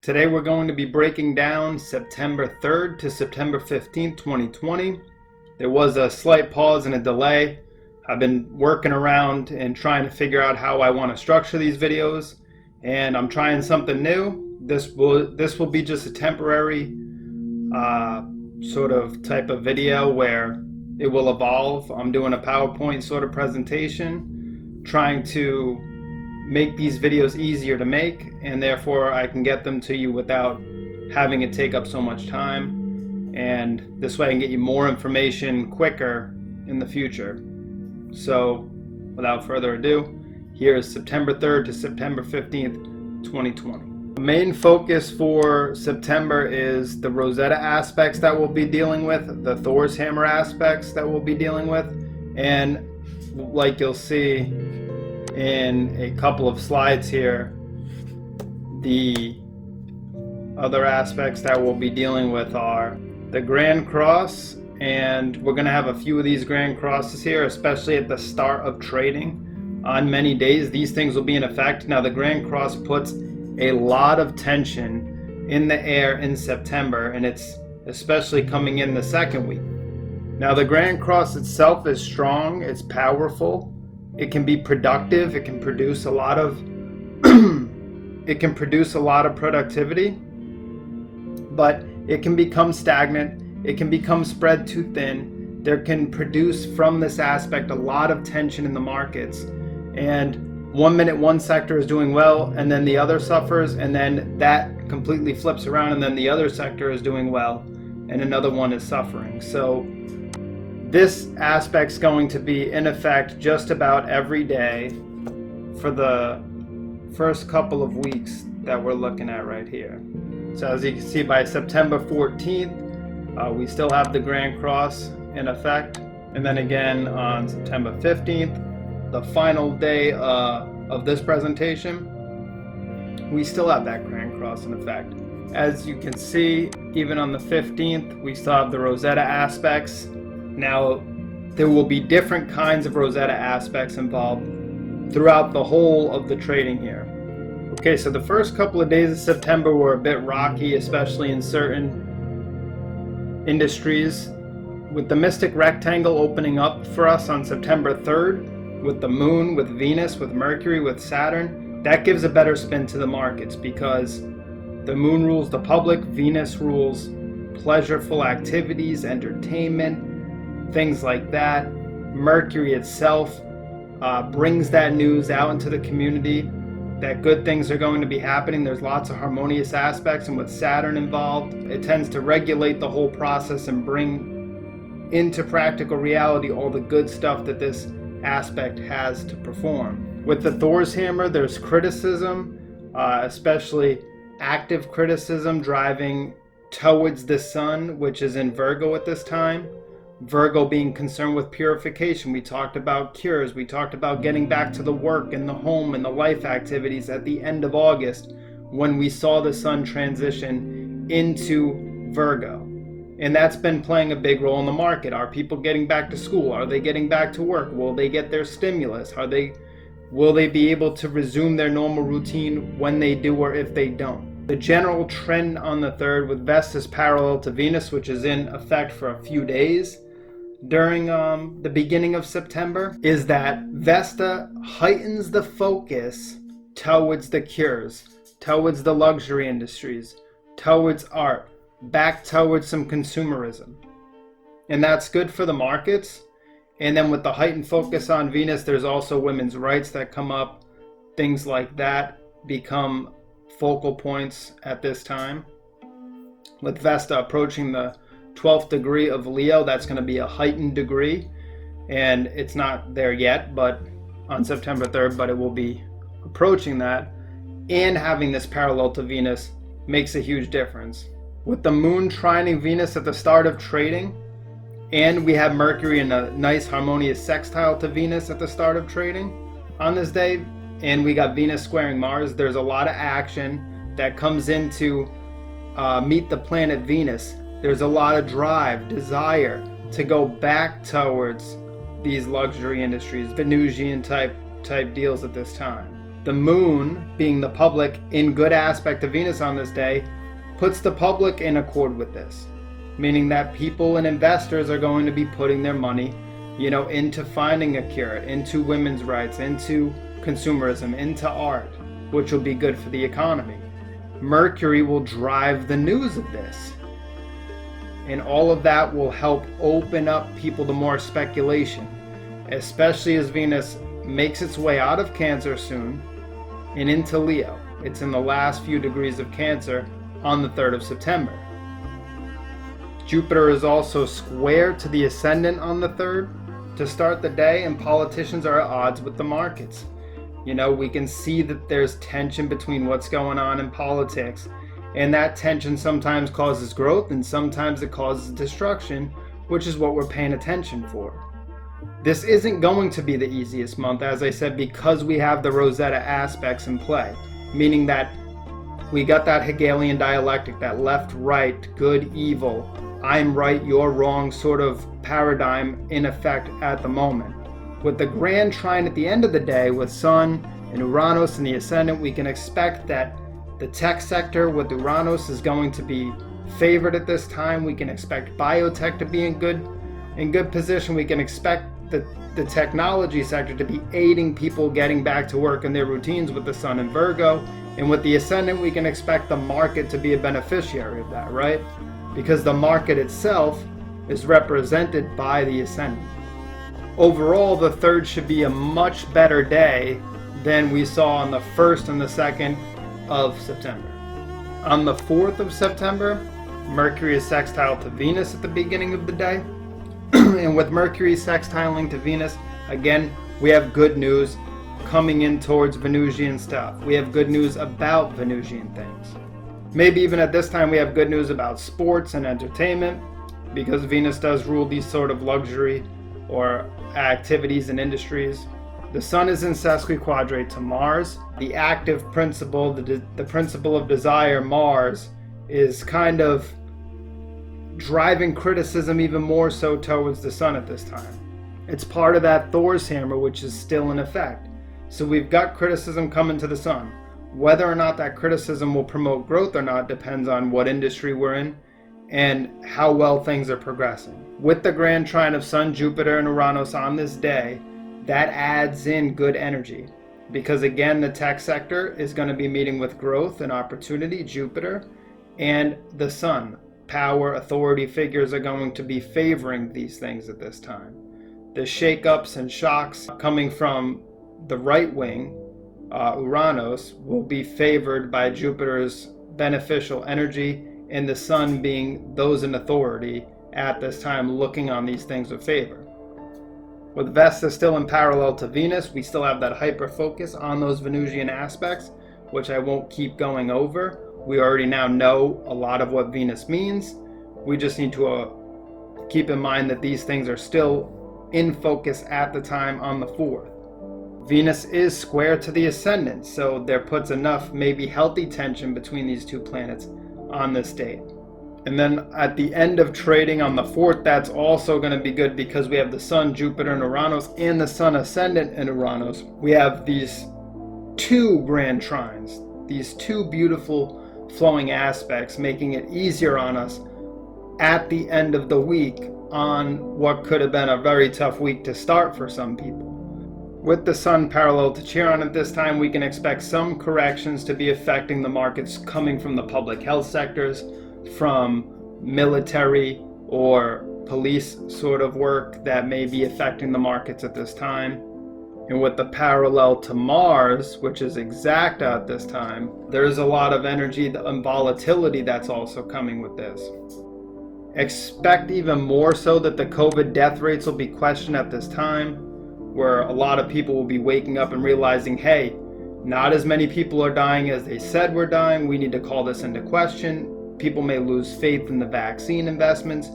Today we're going to be breaking down September 3rd to September 15th, 2020. There was a slight pause and a delay. I've been working around and trying to figure out how I want to structure these videos, and I'm trying something new. This will be just a temporary sort of type of video where it will evolve. I'm doing a PowerPoint sort of presentation, trying to make these videos easier to make, and therefore I can get them to you without having it take up so much time, and this way I can get you more information quicker in the future. So without further ado, here is September 3rd to September 15th, 2020. The main focus for September is the Rosetta aspects that we'll be dealing with, the Thor's hammer aspects that we'll be dealing with, and like you'll see in a couple of slides here, the other aspects that we'll be dealing with are the Grand Cross, and we're going to have a few of these Grand Crosses here, especially at the start of trading. On many days, these things will be in effect. Now, the Grand Cross puts a lot of tension in the air in September, and it's especially coming in the second week. Now, the Grand Cross itself is strong, it's powerful. It can be productive. It can produce a lot of productivity, but it can become stagnant. It can become spread too thin. There can produce from this aspect a lot of tension in the markets. And 1 minute one sector is doing well, and then the other suffers, and then that completely flips around, and then the other sector is doing well, and another one is suffering. So this aspect's going to be in effect just about every day for the first couple of weeks that we're looking at right here. So as you can see, by September 14th, we still have the Grand Cross in effect. And then again on September 15th, the final day of this presentation, we still have that Grand Cross in effect. As you can see, even on the 15th, we still have the Rosetta aspects. Now, there will be different kinds of Rosetta aspects involved throughout the whole of the trading here. Okay, so the first couple of days of September were a bit rocky, especially in certain industries. With the Mystic Rectangle opening up for us on September 3rd, with the Moon, with Venus, with Mercury, with Saturn, that gives a better spin to the markets because the Moon rules the public, Venus rules pleasureful activities, entertainment, things like that. Mercury itself brings that news out into the community that good things are going to be happening. There's lots of harmonious aspects, and with Saturn involved, it tends to regulate the whole process and bring into practical reality all the good stuff that this aspect has to perform. With the Thor's hammer, there's criticism, especially active criticism driving towards the sun, which is in Virgo at this time. Virgo being concerned with purification. We talked about cures. We talked about getting back to the work and the home and the life activities at the end of August when we saw the sun transition into Virgo. And that's been playing a big role in the market. Are people getting back to school? Are they getting back to work? Will they get their stimulus? Will they be able to resume their normal routine when they do or if they don't? The general trend on the 3rd with Vesta's parallel to Venus, which is in effect for a few days during the beginning of September, is that Vesta heightens the focus towards the cures, towards the luxury industries, towards art, back towards some consumerism. And that's good for the markets. And then with the heightened focus on Venus, there's also women's rights that come up. Things like that become focal points at this time. With Vesta approaching the 12th degree of Leo, that's going to be a heightened degree, and it's not there yet, but on September 3rd, but it will be approaching that, and having this parallel to Venus makes a huge difference. With the Moon trining Venus at the start of trading, and we have Mercury in a nice harmonious sextile to Venus at the start of trading on this day, and we got Venus squaring Mars, there's a lot of action that comes in to meet the planet Venus. There's a lot of drive, desire to go back towards these luxury industries, Venusian type deals at this time. The moon, being the public in good aspect to Venus on this day, puts the public in accord with this, meaning that people and investors are going to be putting their money, into finding a cure, into women's rights, into consumerism, into art, which will be good for the economy. Mercury will drive the news of this. And all of that will help open up people to more speculation, especially as Venus makes its way out of Cancer soon and into Leo. It's in the last few degrees of Cancer on the 3rd of September. Jupiter is also square to the ascendant on the 3rd to start the day, and politicians are at odds with the markets. We can see that there's tension between what's going on in politics, and that tension sometimes causes growth and sometimes it causes destruction, which is what we're paying attention for. This isn't going to be the easiest month, as I said, because we have the Rosetta aspects in play, meaning that we got that Hegelian dialectic, that left, right, good, evil, I'm right, you're wrong sort of paradigm in effect at the moment. With the grand trine at the end of the day with Sun and Uranus in the ascendant, we can expect that the tech sector with Uranus is going to be favored at this time. We can expect biotech to be in good position. We can expect the technology sector to be aiding people getting back to work in their routines with the Sun in Virgo. And with the ascendant, we can expect the market to be a beneficiary of that, right? Because the market itself is represented by the ascendant. Overall, the 3rd should be a much better day than we saw on the 1st and the 2nd of September. On the 4th of September, Mercury is sextile to Venus at the beginning of the day. And with Mercury sextiling to Venus, again, we have good news coming in towards Venusian stuff. We have good news about Venusian things. Maybe even at this time we have good news about sports and entertainment, because Venus does rule these sort of luxury or activities and industries. The Sun is in sesquiquadrate to Mars. The active principle, the principle of desire, Mars, is kind of driving criticism even more so towards the Sun at this time. It's part of that Thor's hammer, which is still in effect. So we've got criticism coming to the Sun. Whether or not that criticism will promote growth or not depends on what industry we're in and how well things are progressing. With the grand trine of Sun, Jupiter, and Uranus on this day, that adds in good energy. Because again, the tech sector is going to be meeting with growth and opportunity, Jupiter, and the Sun. Power, authority figures are going to be favoring these things at this time. The shakeups and shocks coming from the right wing, Uranus, will be favored by Jupiter's beneficial energy, and the Sun being those in authority at this time looking on these things with favor. With Vesta still in parallel to Venus, we still have that hyper focus on those Venusian aspects, which I won't keep going over. We already now know a lot of what Venus means. We just need to keep in mind that these things are still in focus at the time on the 4th. Venus is square to the ascendant, so there puts enough maybe healthy tension between these two planets on this date. And then at the end of trading on the 4th, that's also going to be good because we have the Sun, Jupiter, and Uranus, and the Sun ascendant in Uranus. We have these 2 grand trines, these 2 beautiful flowing aspects, making it easier on us at the end of the week on what could have been a very tough week to start for some people. With the Sun parallel to Chiron at this time, we can expect some corrections to be affecting the markets coming from the public health sectors, from military or police sort of work that may be affecting the markets at this time. And with the parallel to Mars, which is exact at this time, there's a lot of energy and volatility that's also coming with this. Expect even more so that the COVID death rates will be questioned at this time, where a lot of people will be waking up and realizing, hey, not as many people are dying as they said were dying. We need to call this into question. People may lose faith in the vaccine investments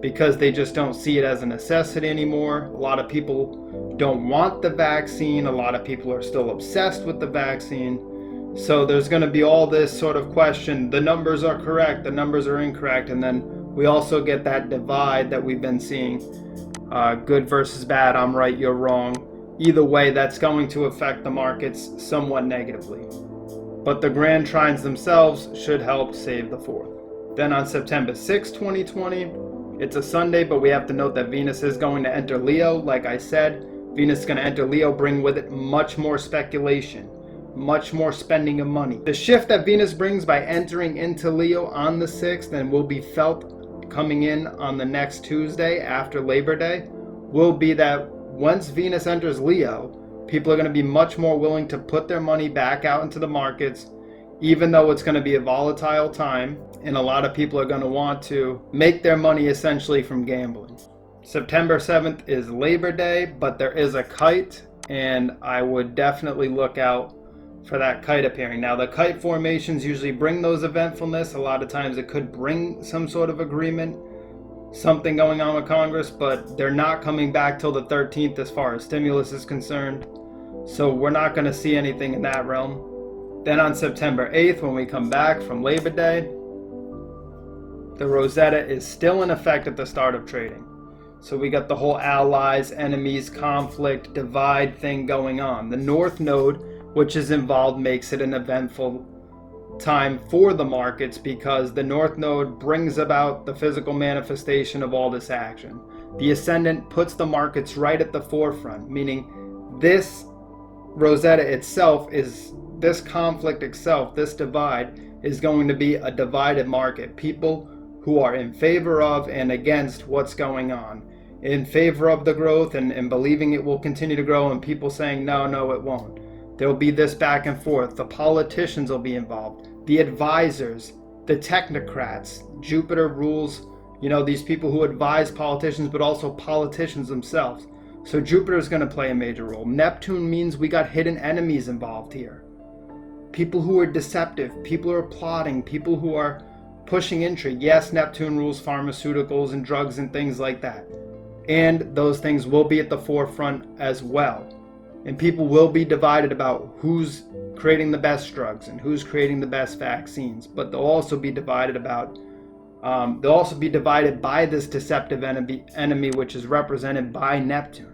because they just don't see it as a necessity anymore. A lot of people don't want the vaccine. A lot of people are still obsessed with the vaccine. So there's going to be all this sort of question. The numbers are correct, the numbers are incorrect. And then we also get that divide that we've been seeing. Good versus bad, I'm right, you're wrong. Either way, that's going to affect the markets somewhat negatively. But the grand trines themselves should help save the 4th. Then on September 6, 2020, it's a Sunday, but we have to note that Venus is going to enter Leo. Like I said, Venus is going to enter Leo, bring with it much more speculation, much more spending of money. The shift that Venus brings by entering into Leo on the 6th and will be felt coming in on the next Tuesday after Labor Day will be that once Venus enters Leo, people are going to be much more willing to put their money back out into the markets, even though it's going to be a volatile time, and a lot of people are going to want to make their money essentially from gambling. September 7th is Labor Day, but there is a kite, and I would definitely look out for that kite appearing. Now, the kite formations usually bring those eventfulness. A lot of times it could bring some sort of agreement, something going on with Congress, but they're not coming back till the 13th as far as stimulus is concerned. So we're not going to see anything in that realm. Then on September 8th, when we come back from Labor Day, the Rosetta is still in effect at the start of trading. So we got the whole allies, enemies, conflict, divide thing going on. The North Node, which is involved, makes it an eventful time for the markets because the North Node brings about the physical manifestation of all this action. The Ascendant puts the markets right at the forefront, meaning this Rosetta itself is, this conflict itself, this divide is going to be a divided market. People who are in favor of and against what's going on, in favor of the growth and believing it will continue to grow, and people saying no, it won't. There will be this back and forth. The politicians will be involved, the advisors, the technocrats. Jupiter rules, these people who advise politicians, but also politicians themselves. So Jupiter is going to play a major role. Neptune means we got hidden enemies involved here. People who are deceptive, people who are plotting, people who are pushing intrigue. Yes, Neptune rules pharmaceuticals and drugs and things like that. And those things will be at the forefront as well. And people will be divided about who's creating the best drugs and who's creating the best vaccines. But they'll also be divided by this deceptive enemy, which is represented by Neptune.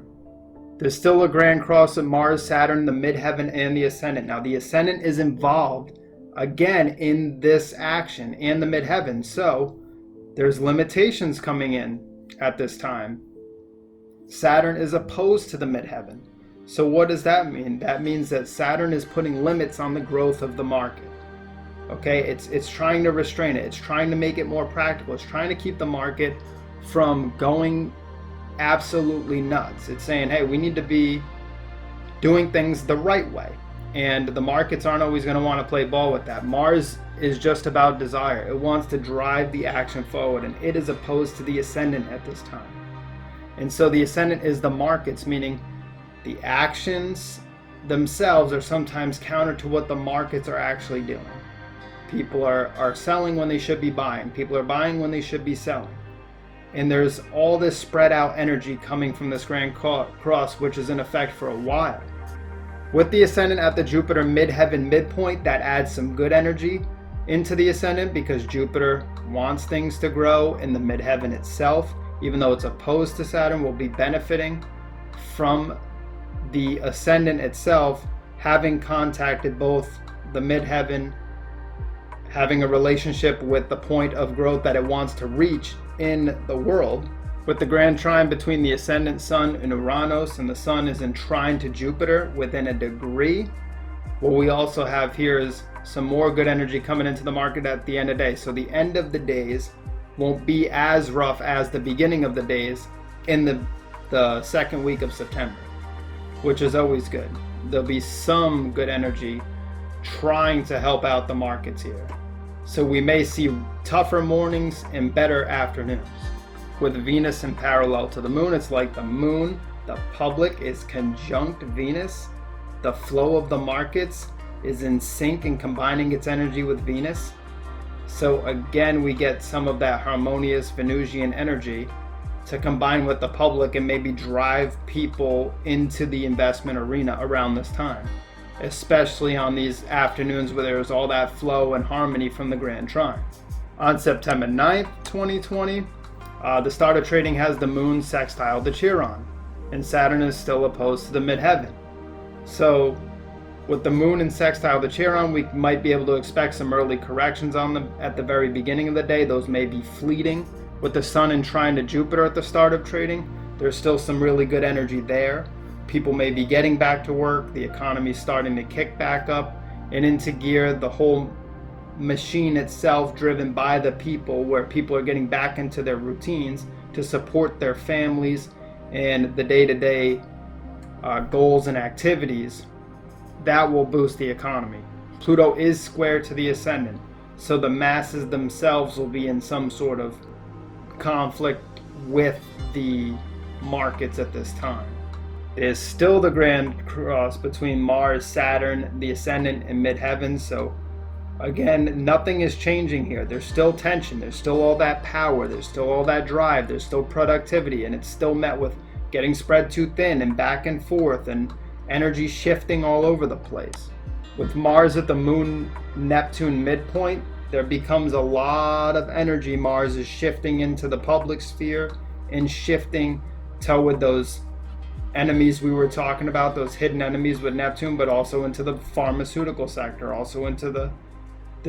There's still a grand cross of Mars, Saturn, the midheaven, and the Ascendant. Now, the Ascendant is involved again in this action and the midheaven. So there's limitations coming in at this time. Saturn is opposed to the midheaven. So what does that mean? That means that Saturn is putting limits on the growth of the market. Okay, it's trying to restrain it. It's trying to make it more practical. It's trying to keep the market from going absolutely nuts. It's saying, hey, we need to be doing things the right way. And the markets aren't always going to want to play ball with that. Mars is just about desire. It wants to drive the action forward, and it is opposed to the Ascendant at this time. And so the Ascendant is the markets, meaning the actions themselves are sometimes counter to what the markets are actually doing. People are selling when they should be buying. People are buying when they should be selling. And there's all this spread out energy coming from this grand cross, which is in effect for a while. With the Ascendant at the Jupiter midheaven midpoint, that adds some good energy into the Ascendant because Jupiter wants things to grow in the midheaven itself. Even though it's opposed to Saturn, will be benefiting from the Ascendant itself having contacted both the midheaven, having a relationship with the point of growth that it wants to reach in the world. With the grand trine between the Ascendant Sun and Uranus, and the Sun is in trine to Jupiter within a degree, what we also have here is some more good energy coming into the market at the end of the day. So the end of the days won't be as rough as the beginning of the days in the second week of September, which is always good. There'll be some good energy trying to help out the markets here. So we may see tougher mornings and better afternoons. With Venus in parallel to the moon, it's like the moon, the public, is conjunct Venus. The flow of the markets is in sync and combining its energy with Venus. So again, we get some of that harmonious Venusian energy to combine with the public and maybe drive people into the investment arena around this time, especially on these afternoons where there's all that flow and harmony from the grand trine. On September 9th, 2020, the start of trading has the moon sextile to Chiron. and Saturn is still opposed to the midheaven. So with the moon in sextile to Chiron, we might be able to expect some early corrections on them at the very beginning of the day. Those may be fleeting. With the sun in trine to Jupiter at the start of trading, there's still some really good energy there. People may be getting back to work, the economy is starting to kick back up and into gear, the whole machine itself driven by the people, where people are getting back into their routines to support their families and the day-to-day goals and activities. That will boost the economy. Pluto is square to the ascendant, so the masses themselves will be in some sort of conflict with the markets at this time. It is still the grand cross between Mars, Saturn, the ascendant, and midheaven, so again, nothing is changing here. There's still tension, there's still all that power, there's still all that drive, there's still productivity, and it's still met with getting spread too thin and back and forth and energy shifting all over the place. With Mars at the moon Neptune midpoint, there becomes a lot of energy. Mars is shifting into the public sphere and shifting toward those enemies we were talking about, those hidden enemies with Neptune, but also into the pharmaceutical sector, also into the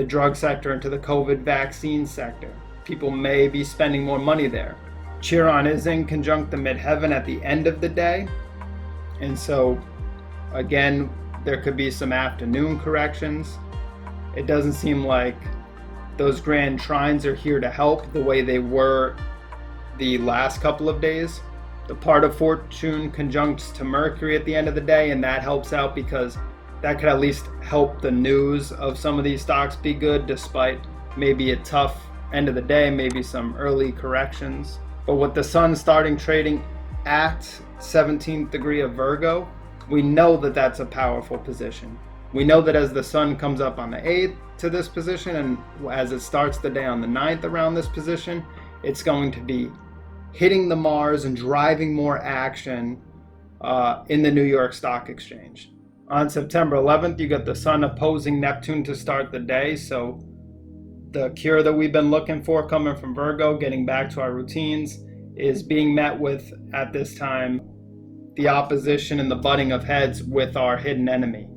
drug sector, into the COVID vaccine sector. People may be spending more money there. Chiron is in conjunct the midheaven at the end of the day, and so again, there could be some afternoon corrections. It doesn't seem like those grand trines are here to help the way they were the last couple of days. The part of fortune conjuncts to Mercury at the end of the day, and that helps out because that could at least help the news of some of these stocks be good, despite maybe a tough end of the day, maybe some early corrections. But with the sun starting trading at 17th degree of Virgo, we know that that's a powerful position. We know that as the sun comes up on the 8th to this position, and as it starts the day on the 9th around this position, it's going to be hitting the Mars and driving more action in the New York Stock Exchange. On September 11th, you got the sun opposing Neptune to start the day, so the cure that we've been looking for coming from Virgo, getting back to our routines, is being met with, at this time, the opposition and the butting of heads with our hidden enemy.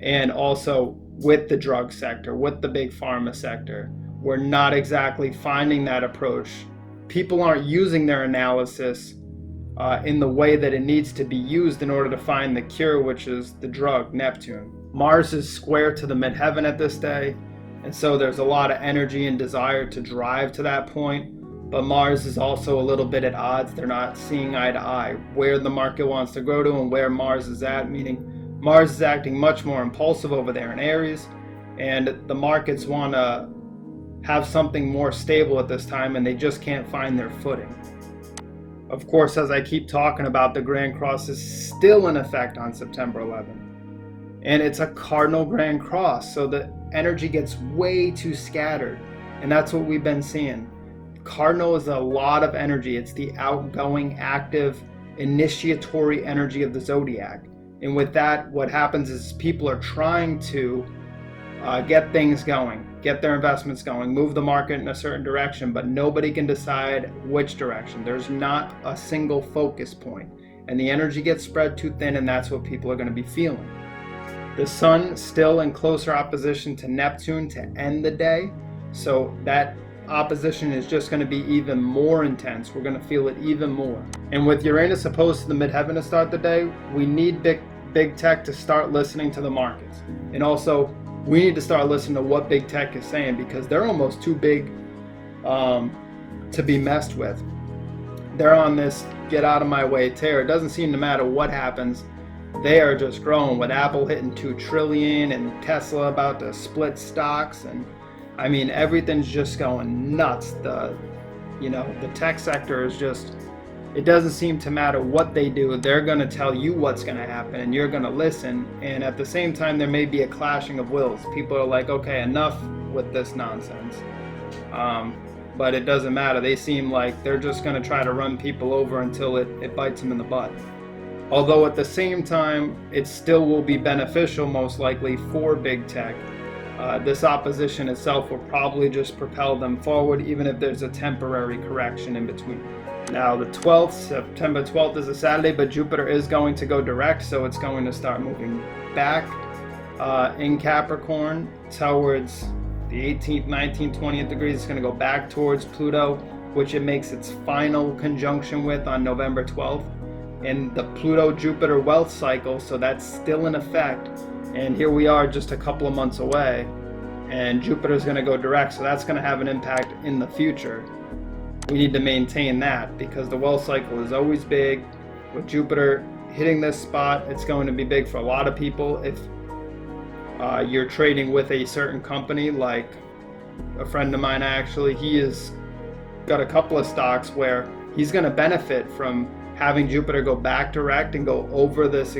And also with the drug sector, with the big pharma sector. We're not exactly finding that approach. People aren't using their analysis in the way that it needs to be used in order to find the cure, which is the drug, Neptune. Mars is square to the midheaven at this day, and so there's a lot of energy and desire to drive to that point. But Mars is also a little bit at odds. They're not seeing eye to eye where the market wants to go to and where Mars is at, meaning Mars is acting much more impulsive over there in Aries, and the markets want to have something more stable at this time, and they just can't find their footing. Of course, as I keep talking about, the Grand Cross is still in effect on September 11th. And it's a cardinal Grand Cross, so the energy gets way too scattered. And that's what we've been seeing. Cardinal is a lot of energy. It's the outgoing, active, initiatory energy of the zodiac. And with that, what happens is people are trying to get things going, get their investments going, move the market in a certain direction, but nobody can decide which direction. There's not a single focus point, and the energy gets spread too thin, and that's what people are going to be feeling. The sun still in closer opposition to Neptune to end the day, so that opposition is just going to be even more intense. We're going to feel it even more. And with Uranus opposed to the midheaven to start the day, we need big tech to start listening to the markets. And also, we need to start listening to what big tech is saying, because they're almost too big to be messed with. They're on this get out of my way tear. It doesn't seem to matter what happens. They are just growing, with Apple hitting $2 trillion and Tesla about to split stocks. And I mean, everything's just going nuts. The tech sector is just, it doesn't seem to matter what they do. They're going to tell you what's going to happen, and you're going to listen. And at the same time, there may be a clashing of wills. People are like, okay, enough with this nonsense. But it doesn't matter. They seem like they're just going to try to run people over until it bites them in the butt. Although at the same time, it still will be beneficial, most likely, for big tech. This opposition itself will probably just propel them forward, even if there's a temporary correction in between. Now the 12th, September 12th is a Saturday, but Jupiter is going to go direct, so it's going to start moving back in Capricorn towards the 18th, 19th, 20th degrees. It's going to go back towards Pluto, which it makes its final conjunction with on November 12th. In the Pluto-Jupiter wealth cycle, so that's still in effect. And here we are just a couple of months away, and Jupiter is going to go direct, so that's going to have an impact in the future. We need to maintain that because the wealth cycle is always big. With Jupiter hitting this spot, it's going to be big for a lot of people. If you're trading with a certain company, like a friend of mine actually, he has got a couple of stocks where he's going to benefit from having Jupiter go back direct and go over these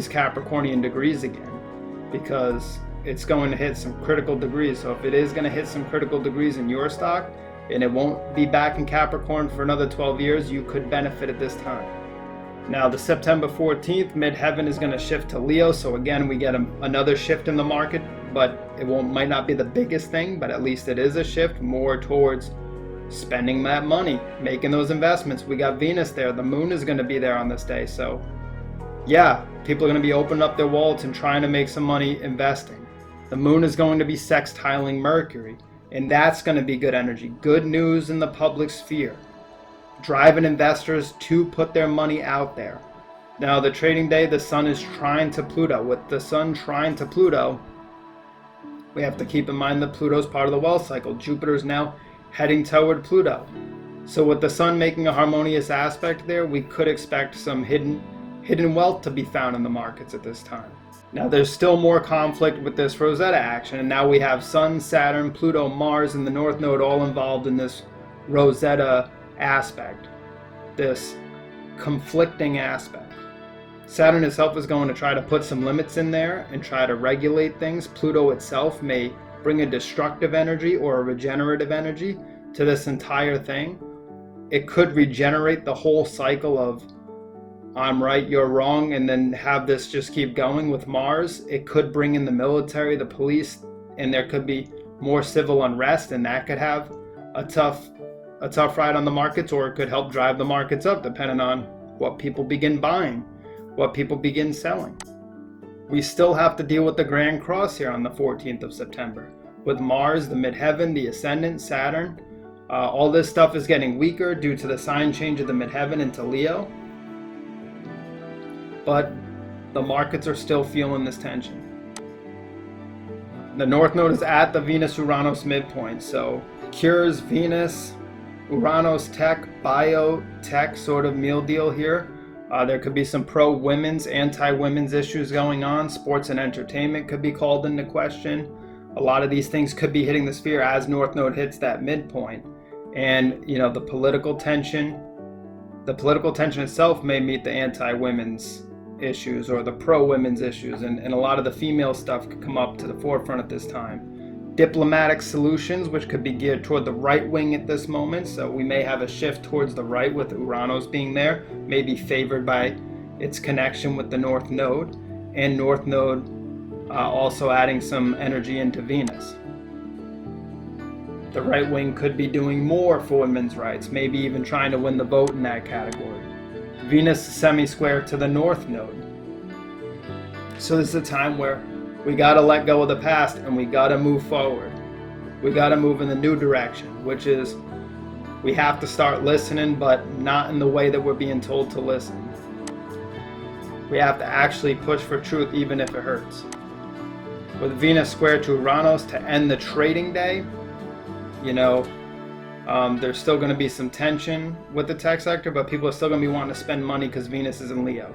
Capricornian degrees again, because it's going to hit some critical degrees. So if it is going to hit some critical degrees in your stock and it won't be back in Capricorn for another 12 years, you could benefit at this time. Now the September 14th, midheaven is going to shift to Leo. So again, we get another shift in the market, but it might not be the biggest thing, but at least it is a shift more towards spending that money, making those investments. We got Venus there. The moon is going to be there on this day. So yeah, people are going to be opening up their wallets and trying to make some money investing. The moon is going to be sextiling Mercury, and that's going to be good energy. Good news in the public sphere, driving investors to put their money out there. Now the trading day, the sun is trine to Pluto. With the sun trine to Pluto, we have to keep in mind that Pluto's part of the wealth cycle. Jupiter is now heading toward Pluto. So with the sun making a harmonious aspect there, we could expect some hidden wealth to be found in the markets at this time. Now there's still more conflict with this Rosetta action, and now we have Sun, Saturn, Pluto, Mars, and the North Node all involved in this Rosetta aspect, this conflicting aspect. Saturn itself is going to try to put some limits in there and try to regulate things. Pluto itself may bring a destructive energy or a regenerative energy to this entire thing. It could regenerate the whole cycle of I'm right, you're wrong, and then have this just keep going. With Mars, it could bring in the military, the police, and there could be more civil unrest, and that could have a tough ride on the markets, or it could help drive the markets up depending on what people begin buying, what people begin selling. We still have to deal with the Grand Cross here on the 14th of September. With Mars, the midheaven, the ascendant, Saturn, all this stuff is getting weaker due to the sign change of the midheaven into Leo. But the markets are still feeling this tension. The North Node is at the Venus-Uranus midpoint, so cures, Venus, Uranus tech, biotech sort of meal deal here. There could be some pro-women's, anti-women's issues going on. Sports and entertainment could be called into question. A lot of these things could be hitting the sphere as North Node hits that midpoint. And, the political tension itself may meet the anti-women's issues or the pro-women's issues. And a lot of the female stuff could come up to the forefront at this time. Diplomatic solutions, which could be geared toward the right wing at this moment. So we may have a shift towards the right with Uranus being there, may be favored by its connection with the North Node, and North Node also adding some energy into Venus. The right wing could be doing more for women's rights, maybe even trying to win the vote in that category. Venus is semi-square to the North Node. So this is a time where we got to let go of the past and we got to move forward. We got to move in the new direction, which is we have to start listening, but not in the way that we're being told to listen. We have to actually push for truth, even if it hurts. With Venus square to Uranus to end the trading day, there's still going to be some tension with the tech sector, but people are still going to be wanting to spend money because Venus is in Leo.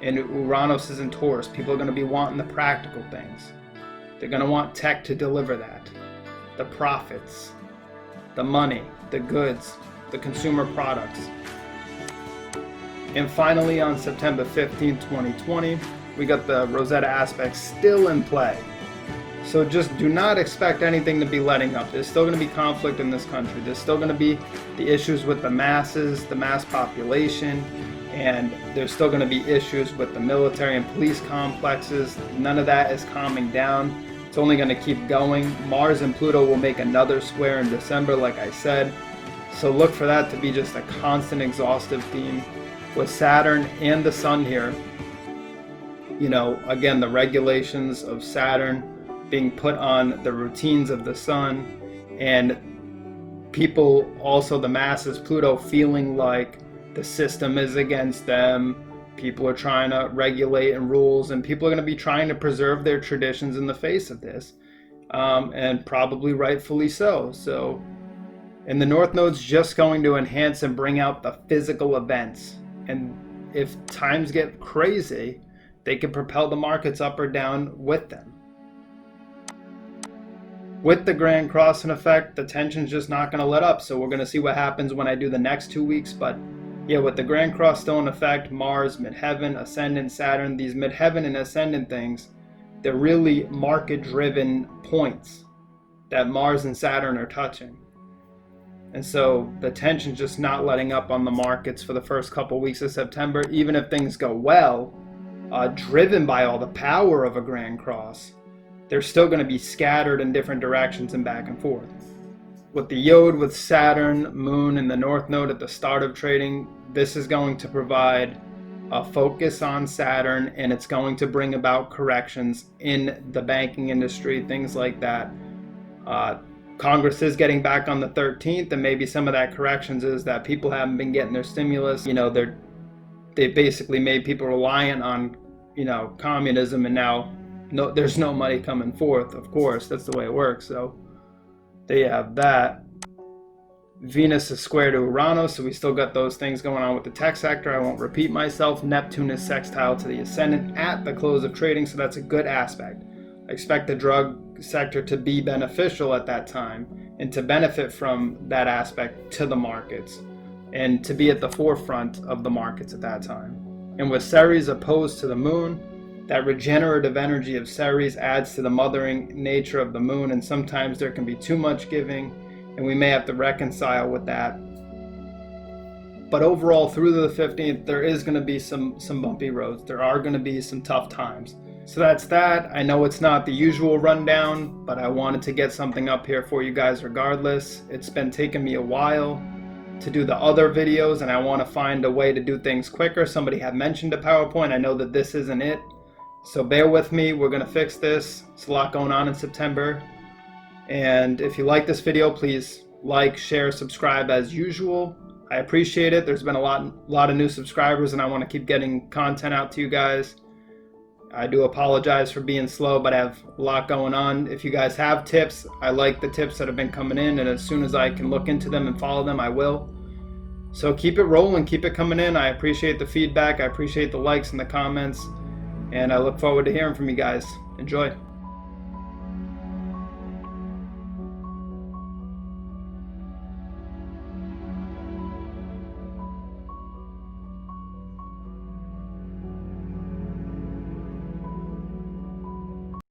And Uranus is in Taurus. People are going to be wanting the practical things. They're going to want tech to deliver that. The profits, the money, the goods, the consumer products. And finally, on September 15, 2020, we got the Rosetta aspect still in play. So just do not expect anything to be letting up. There's still going to be conflict in this country. There's still going to be the issues with the masses, the mass population, and there's still going to be issues with the military and police complexes. None of that is calming down. It's only going to keep going. Mars and Pluto will make another square in December, like I said. So look for that to be just a constant exhaustive theme with Saturn and the Sun here. You know, again, the regulations of Saturn being put on the routines of the Sun, and people, also the masses, Pluto, feeling like the system is against them. People are trying to regulate and rules, and people are going to be trying to preserve their traditions in the face of this, and probably rightfully so. And the North Node's just going to enhance and bring out the physical events. And if times get crazy, they can propel the markets up or down with them. With the Grand Cross in effect, the tension's just not going to let up. So we're going to see what happens when I do the next 2 weeks. But yeah, with the Grand Cross still in effect, Mars, midheaven, ascendant, Saturn, these midheaven and ascendant things, they're really market-driven points that Mars and Saturn are touching. And so the tension's just not letting up on the markets for the first couple weeks of September, even if things go well, driven by all the power of a Grand Cross. They're still going to be scattered in different directions and back and forth. With the Yod, with Saturn, Moon, and the North Node at the start of trading, this is going to provide a focus on Saturn, and it's going to bring about corrections in the banking industry, things like that. Congress is getting back on the 13th, and maybe some of that corrections is that people haven't been getting their stimulus. You know, they basically made people reliant on, you know, communism, and now there's no money coming forth. Of course, that's the way it works. So they have that. Venus is square to Uranus, so we still got those things going on with the tech sector. I won't repeat myself. Neptune is sextile to the ascendant at the close of trading, so that's a good aspect. I expect the drug sector to be beneficial at that time and to benefit from that aspect to the markets and to be at the forefront of the markets at that time. And with Ceres opposed to the moon, that regenerative energy of Ceres adds to the mothering nature of the moon, and sometimes there can be too much giving, and we may have to reconcile with that. But overall, through the 15th, there is going to be some bumpy roads. There are going to be some tough times. So that's that. I know it's not the usual rundown, but I wanted to get something up here for you guys regardless. It's been taking me a while to do the other videos, and I want to find a way to do things quicker. Somebody had mentioned a PowerPoint. I know that this isn't it. So bear with me. We're going to fix this. It's a lot going on in September. And if you like this video, please like, share, subscribe as usual. I appreciate it. There's been a lot of new subscribers, and I want to keep getting content out to you guys. I do apologize for being slow, but I have a lot going on. If you guys have tips, I like the tips that have been coming in, and as soon as I can look into them and follow them, I will. So keep it rolling, keep it coming in. I appreciate the feedback. I appreciate the likes and the comments, and I look forward to hearing from you guys. Enjoy.